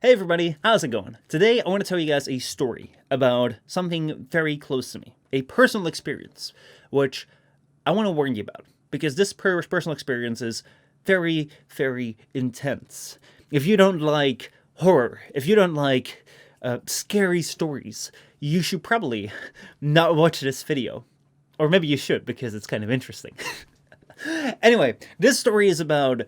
Hey everybody, how's it going? Today I want to tell you guys a story about something very close to me, a personal experience, which I want to warn you about, because this personal experience is very, very intense. If you don't like horror, if you don't like scary stories, you should probably not watch this video. Or maybe you should, because it's kind of interesting. Anyway, this story is about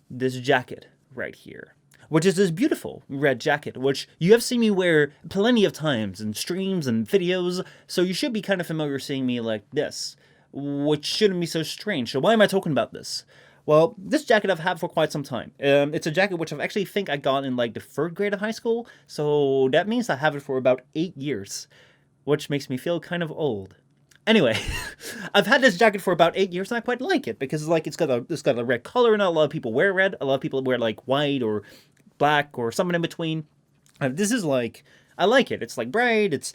this jacket right here, which is this beautiful red jacket, which you have seen me wear plenty of times in streams and videos, so you should be kind of familiar seeing me like this, which shouldn't be so strange. So why am I talking about this? Well, this jacket I've had for quite some time. It's a jacket which I actually think I got in like the 3rd grade of high school, so that means I have it for about 8 years, which makes me feel kind of old. Anyway, I've had this jacket for about 8 years and I quite like it because it's got a red color in it. A lot of people wear red. A lot of people wear like white or black or something in between. This is like, I like it. It's like bright. It's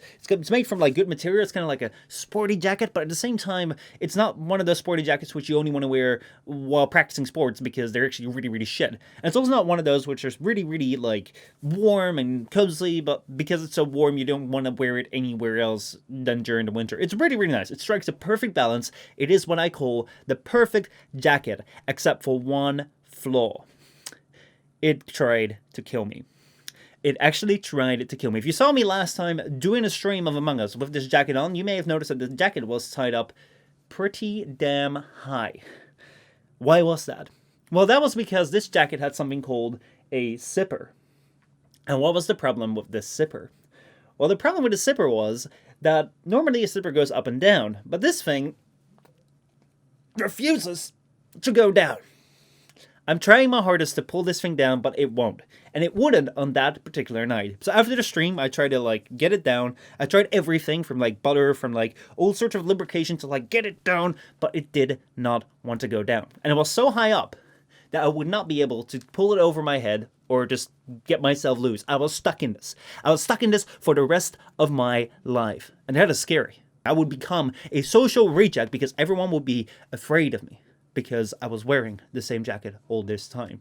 made from like good material. It's kind of like a sporty jacket, but at the same time, it's not one of those sporty jackets which you only want to wear while practicing sports because they're actually really, really shit. And it's also not one of those which are really, really like warm and cozy, but because it's so warm, you don't want to wear it anywhere else than during the winter. It's really, really nice. It strikes a perfect balance. It is what I call the perfect jacket, except for one flaw. It tried to kill me. It actually tried to kill me. If you saw me last time doing a stream of Among Us with this jacket on, you may have noticed that the jacket was tied up pretty damn high. Why was that? Well, that was because this jacket had something called a zipper. And what was the problem with this zipper? Well, the problem with the zipper was that normally a zipper goes up and down, but this thing refuses to go down. I'm trying my hardest to pull this thing down, but it won't. And it wouldn't on that particular night. So after the stream, I tried to like get it down. I tried everything from like butter, from like all sorts of lubrication to like get it down, but it did not want to go down. And it was so high up that I would not be able to pull it over my head or just get myself loose. I was stuck in this. I was stuck in this for the rest of my life. And that is scary. I would become a social reject because everyone would be afraid of me, because I was wearing the same jacket all this time.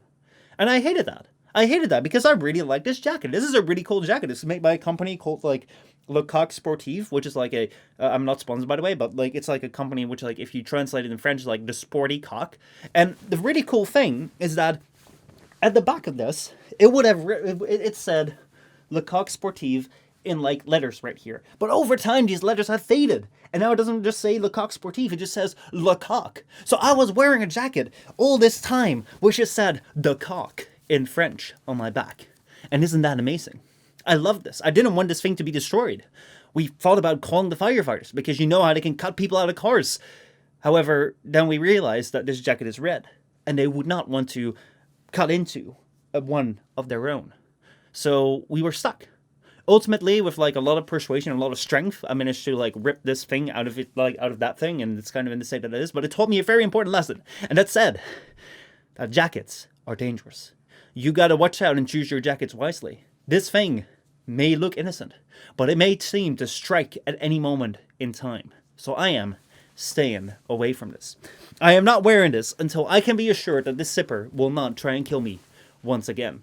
And I hated that. I hated that because I really like this jacket. This is a really cool jacket. It's made by a company called like Le Coq Sportif, which is like a, I'm not sponsored by the way, but like it's like a company which like if you translate it in French is like the sporty cock. And the really cool thing is that at the back of this, it said Le Coq Sportif in like letters right here. But over time, these letters have faded. And now it doesn't just say Le Coq Sportif, it just says Le Coq. So I was wearing a jacket all this time, which just said the cock in French on my back. And isn't that amazing? I love this. I didn't want this thing to be destroyed. We thought about calling the firefighters because you know how they can cut people out of cars. However, then we realized that this jacket is red and they would not want to cut into one of their own. So we were stuck. Ultimately, with like a lot of persuasion and a lot of strength, I managed to like rip this thing out of it, like out of that thing, and it's kind of in the state that it is. But it taught me a very important lesson, and that said, that jackets are dangerous. You gotta watch out and choose your jackets wisely. This thing may look innocent, but it may seem to strike at any moment in time. So I am staying away from this. I am not wearing this until I can be assured that this zipper will not try and kill me once again.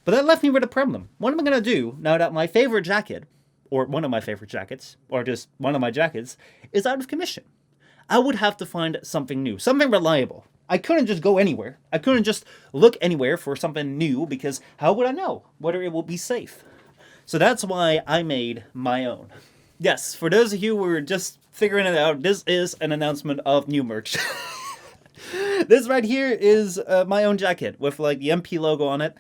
But that left me with a problem. What am I going to do now that my favorite jacket, or one of my favorite jackets, or just one of my jackets, is out of commission? I would have to find something new, something reliable. I couldn't just go anywhere. I couldn't just look anywhere for something new because how would I know whether it will be safe? So that's why I made my own. Yes, for those of you who are just figuring it out, this is an announcement of new merch. This right here is my own jacket with like the MP logo on it.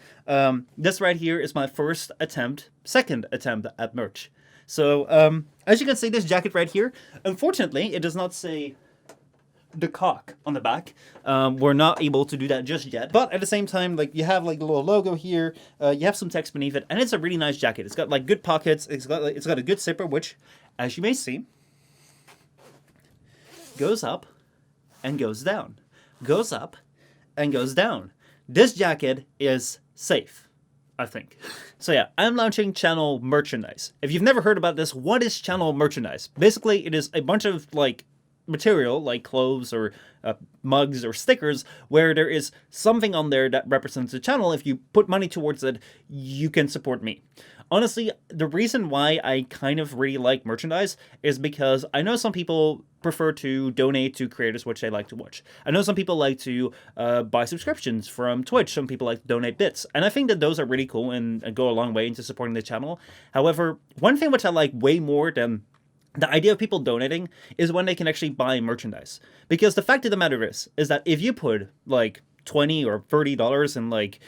This right here is my second attempt at merch. So as you can see, this jacket right here, unfortunately, it does not say the cock on the back. We're not able to do that just yet. But at the same time, like you have like the little logo here, you have some text beneath it, and it's a really nice jacket. It's got like good pockets. It's got a good zipper, which, as you may see, goes up and goes down. Goes up and goes down. This jacket is safe, I think. So yeah, I'm launching channel merchandise. If you've never heard about this, what is channel merchandise? Basically, it is a bunch of like material like clothes or mugs or stickers where there is something on there that represents the channel. If you put money towards it, you can support me. Honestly, the reason why I kind of really like merchandise is because I know some people prefer to donate to creators which they like to watch. I know some people like to buy subscriptions from Twitch. Some people like to donate bits. And I think that those are really cool and go a long way into supporting the channel. However, one thing which I like way more than the idea of people donating is when they can actually buy merchandise. Because the fact of the matter is that if you put like $20 or $30 in like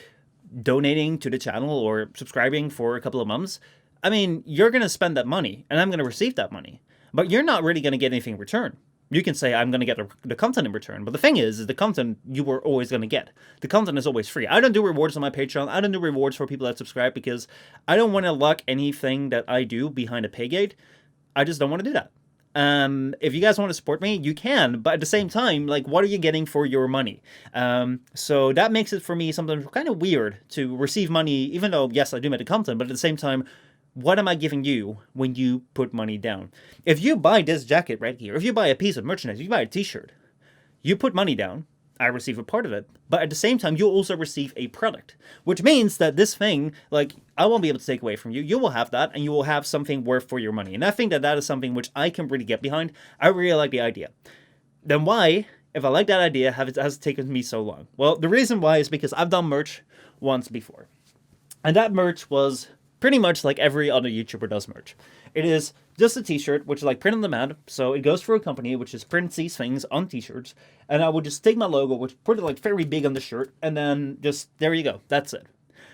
donating to the channel or subscribing for a couple of months, I mean, you're going to spend that money and I'm going to receive that money. But you're not really going to get anything in return. You can say, I'm going to get the content in return. But the thing is the content you were always going to get. The content is always free. I don't do rewards on my Patreon. I don't do rewards for people that subscribe because I don't want to lock anything that I do behind a pay gate. I just don't want to do that. If you guys want to support me, you can, but at the same time, like, what are you getting for your money? So that makes it for me something kind of weird to receive money, even though, yes, I do make the content, but at the same time, what am I giving you when you put money down? If you buy this jacket right here, if you buy a piece of merchandise, if you buy a t-shirt, you put money down, I receive a part of it, but at the same time, you'll also receive a product, which means that this thing, like, I won't be able to take away from you. You will have that, and you will have something worth for your money. And I think that that is something which I can really get behind. I really like the idea. Then why, if I like that idea, has it taken me so long? Well, the reason why is because I've done merch once before. And that merch was pretty much like every other YouTuber does merch. It is just a t-shirt, which is like print on demand. So it goes through a company, which is prints these things on t-shirts. And I would just take my logo, which put it like very big on the shirt. And then just, there you go. That's it.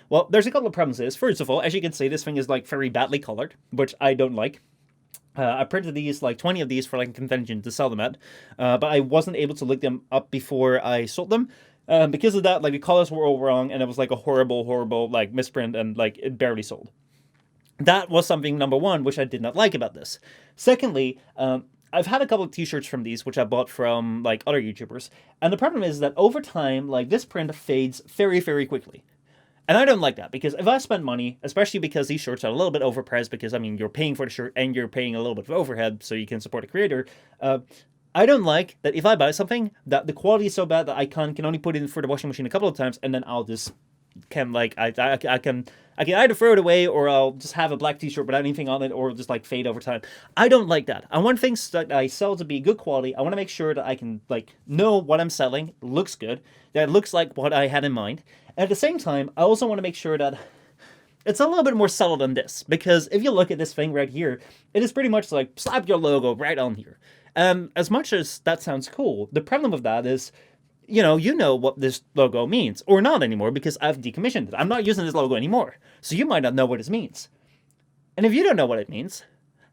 Well, there's a couple of problems with this. First of all, as you can see, this thing is like very badly colored, which I don't like. I printed these, like 20 of these for like a convention to sell them at. But I wasn't able to look them up before I sold them. Because of that, like the colors were all wrong. And it was like a horrible, like misprint and like it barely sold. That was something, number one, which I did not like about this. Secondly, I've had a couple of t-shirts from these, which I bought from like other YouTubers. And the problem is that over time, like this print fades very, very quickly. And I don't like that because if I spend money, especially because these shirts are a little bit overpriced because, I mean, you're paying for the shirt and you're paying a little bit of overhead so you can support a creator. I don't like that if I buy something that the quality is so bad that I can only put it in for the washing machine a couple of times and then I'll just I can either throw it away or I'll just have a black t-shirt without anything on it or just like fade over time. I don't like that. I want things that I sell to be good quality. I want to make sure that I can like know what I'm selling looks good, that it looks like what I had in mind. And at the same time, I also want to make sure that it's a little bit more subtle than this, because if you look at this thing right here, it is pretty much like slap your logo right on here. As much as that sounds cool, the problem with that is, you know what this logo means, or not anymore, because I've decommissioned it. I'm not using this logo anymore, so you might not know what this means. And if you don't know what it means,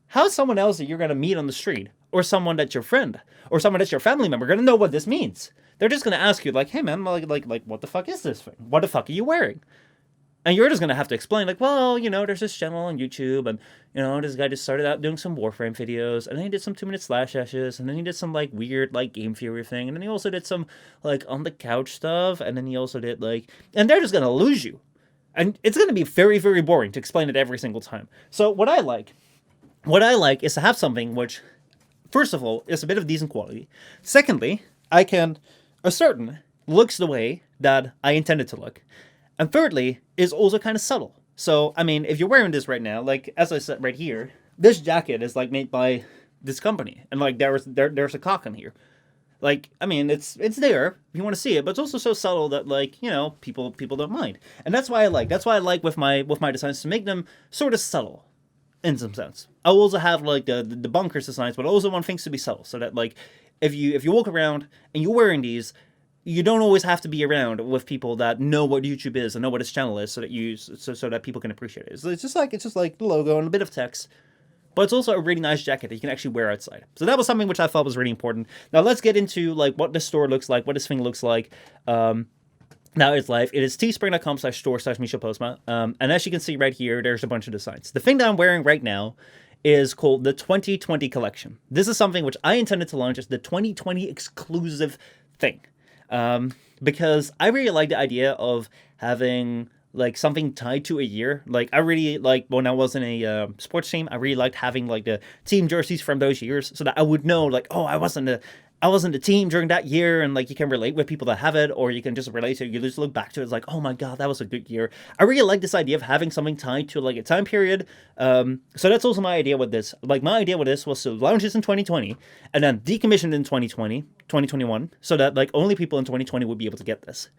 how's someone else that you're going to meet on the street, or someone that's your friend, or someone that's your family member going to know what this means? They're just going to ask you, like, hey man, like, what the fuck is this thing? What the fuck are you wearing? And you're just going to have to explain, like, well, there's this channel on YouTube, and, this guy just started out doing some Warframe videos, and then he did some 2-minute slash ashes, and then he did some, like, weird, like, game theory thing, and then he also did some, like, on the couch stuff, and then he also did, like, and they're just going to lose you. And it's going to be very, very boring to explain it every single time. So what I like is to have something which, first of all, is a bit of decent quality. Secondly, I can ascertain looks the way that I intended to look. And thirdly, is also kind of subtle. So, I mean, if you're wearing this right now, like, as I said right here, this jacket is, like, made by this company. And, like, there's a cock on here. Like, I mean, it's there if you want to see it, but it's also so subtle that, like, people don't mind. And that's why I like. That's why I like with my designs to make them sort of subtle, in some sense. I'll also have, like, the bunkers designs, but I also want things to be subtle. So that, like, if you walk around and you're wearing these, you don't always have to be around with people that know what YouTube is and know what its channel is, so that people can appreciate it. So it's just like the logo and a bit of text, but it's also a really nice jacket that you can actually wear outside. So that was something which I felt was really important. Now let's get into like what this store looks like, what this thing looks like. Now it's live. It is teespring.com/store/MishaPostma. And as you can see right here, there's a bunch of designs. The thing that I'm wearing right now is called the 2020 collection. This is something which I intended to launch as the 2020 exclusive thing. Because I really like the idea of having like something tied to a year. Like I really like when I was in a sports team, I really liked having like the team jerseys from those years, so that I would know like, oh, I wasn't a team during that year, and like you can relate with people that have it, or you can just relate to it. You just look back to it, it's like, oh my god, that was a good year. I really like this idea of having something tied to like a time period. So that's also my idea with this. Like my idea with this was to launch this in 2020, and then decommission in 2021, so that like only people in 2020 would be able to get this.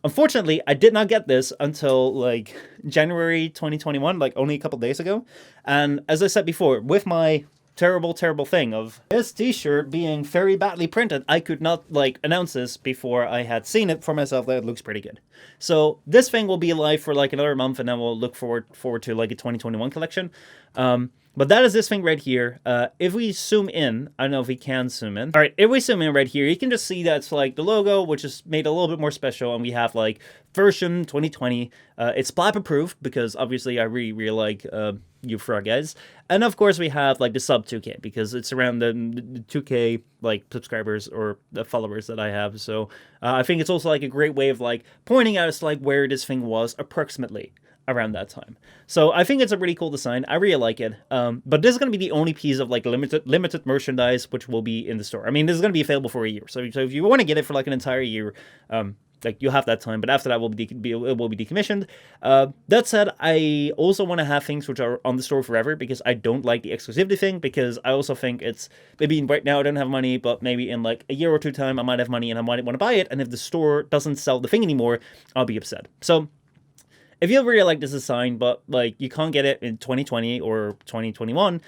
Unfortunately, I did not get this until like January 2021, like only a couple days ago. And as I said before, with my terrible thing of this t-shirt being very badly printed, I could not like announce this before I had seen it for myself that it looks pretty good. So this thing will be live for like another month, and then we'll look forward to like a 2021 collection. But that is this thing right here. If we zoom in, I don't know if we can zoom in. All right, if we zoom in right here, you can just see that's like the logo, which is made a little bit more special, and we have like version 2020. It's Splap approved because obviously I really like you frog guys, and of course we have like the sub 2K because it's around the 2K like subscribers or the followers that I have. So I think it's also like a great way of like pointing out it's like where this thing was approximately around that time. So I think it's a really cool design. I really like it. But this is going to be the only piece of like limited merchandise which will be in the store. I mean, this is going to be available for a year. So if you want to get it for like an entire year, like you'll have that time. But after that, it will be decommissioned. That said, I also want to have things which are on the store forever because I don't like the exclusivity thing. Because I also think it's maybe right now I don't have money, but maybe in like a year or two time I might have money and I might want to buy it. And if the store doesn't sell the thing anymore, I'll be upset. So if you really like this design, but like you can't get it in 2020 or 2021,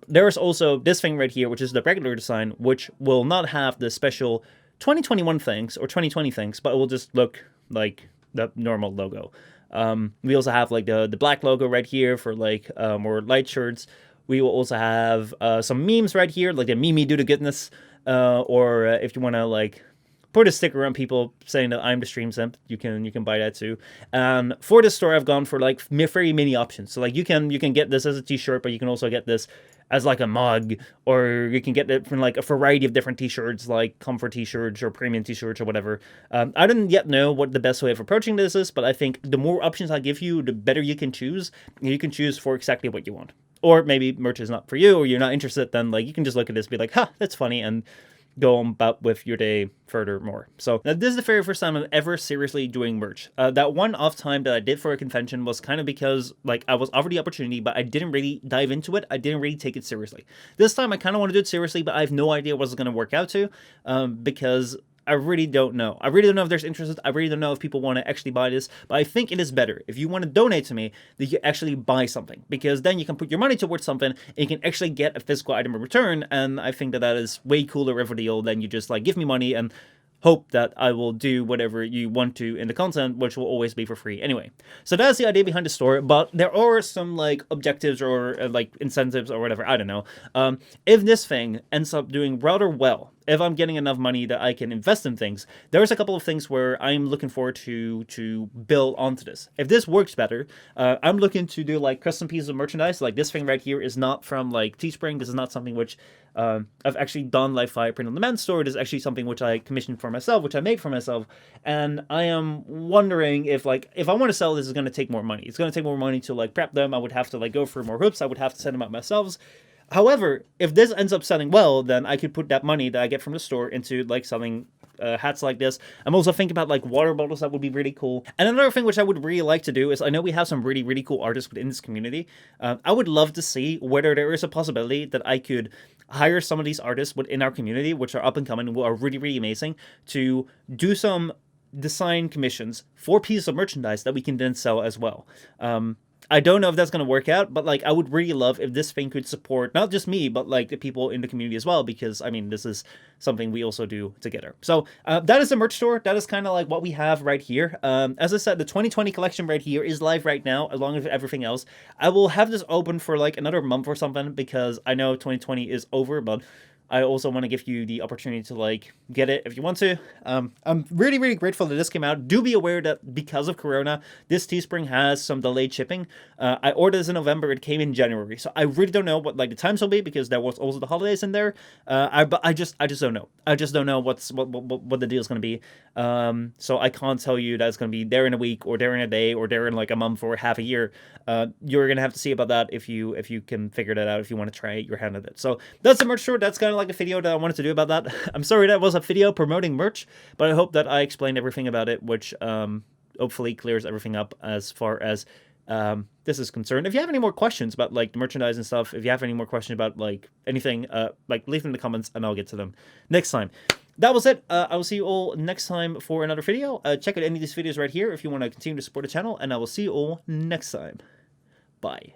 there's also this thing right here, which is the regular design, which will not have the special 2021 things or 2020 things, but it will just look like the normal logo. We also have like the black logo right here for like more light shirts. We will also have some memes right here, like the Mimi do the goodness, or if you want to like put a sticker on people saying that I'm the stream simp, you can buy that too. And for this store, I've gone for like very many options. So like you can get this as a t-shirt, but you can also get this as like a mug, or you can get it from like a variety of different t-shirts, like comfort t-shirts or premium t-shirts or whatever. I don't yet know what the best way of approaching this is, but I think the more options I give you, the better you can choose. You can choose for exactly what you want. Or maybe merch is not for you, or you're not interested, then like you can just look at this and be like, ha, that's funny, and go on about with your day furthermore. So now this is the very first time I'm ever seriously doing merch. That one off time that I did for a convention was kind of because like I was offered the opportunity, but I didn't really dive into it. I didn't really take it seriously. This time I kind of want to do it seriously, but I have no idea what it's going to work out to, because I really don't know. I really don't know if there's interest. I really don't know if people want to actually buy this. But I think it is better if you want to donate to me that you actually buy something, because then you can put your money towards something and you can actually get a physical item in return. And I think that is way cooler of a deal than you just like give me money and hope that I will do whatever you want to in the content, which will always be for free anyway. So that's the idea behind the store, but there are some like objectives or like incentives or whatever, I don't know. If this thing ends up doing rather well, if I'm getting enough money that I can invest in things, there's a couple of things where I'm looking forward to build onto this. If this works better, I'm looking to do like custom pieces of merchandise. Like this thing right here is not from like Teespring. This is not something which I've actually done like via print on demand store. It is actually something which I commissioned for myself, which I made for myself. And I am wondering if I want to sell this, is going to take more money. It's going to take more money to like prep them. I would have to like go through more hoops. I would have to send them out myself. However, if this ends up selling well, then I could put that money that I get from the store into like selling hats like this. I'm also thinking about like water bottles. That would be really cool. And another thing which I would really like to do is, I know we have some really cool artists within this community. I would love to see whether there is a possibility that I could hire some of these artists within our community, which are up and coming, who are really amazing, to do some design commissions for pieces of merchandise that we can then sell as well. I don't know if that's going to work out, but like I would really love if this thing could support not just me, but like the people in the community as well, because I mean, this is something we also do together. So that is the merch store. That is kind of like what we have right here. As I said, the 2020 collection right here is live right now, along with everything else. I will have this open for like another month or something, because I know 2020 is over, but I also want to give you the opportunity to like get it if you want to. I'm really, really grateful that this came out. Do be aware that because of Corona, this Teespring has some delayed shipping. I ordered this in November. It came in January, so I really don't know what like the times will be because there was also the holidays in there. I just don't know. I just don't know what the deal is going to be. So I can't tell you that it's going to be there in a week or there in a day or there in like a month or half a year. You're gonna have to see about that if you can figure that out if you want to try your hand at it. So that's the merch store. That's kind of like a video that I wanted to do about that. I'm sorry that was a video promoting merch, but I hope that I explained everything about it, which hopefully clears everything up as far as this is concerned. If you have any more questions about like the merchandise and stuff, if you have any more questions about like anything, like leave them in the comments and I'll get to them next time. That was it. I will see you all next time for another video. Check out any of these videos right here if you want to continue to support the channel, and I will see you all next time. Bye.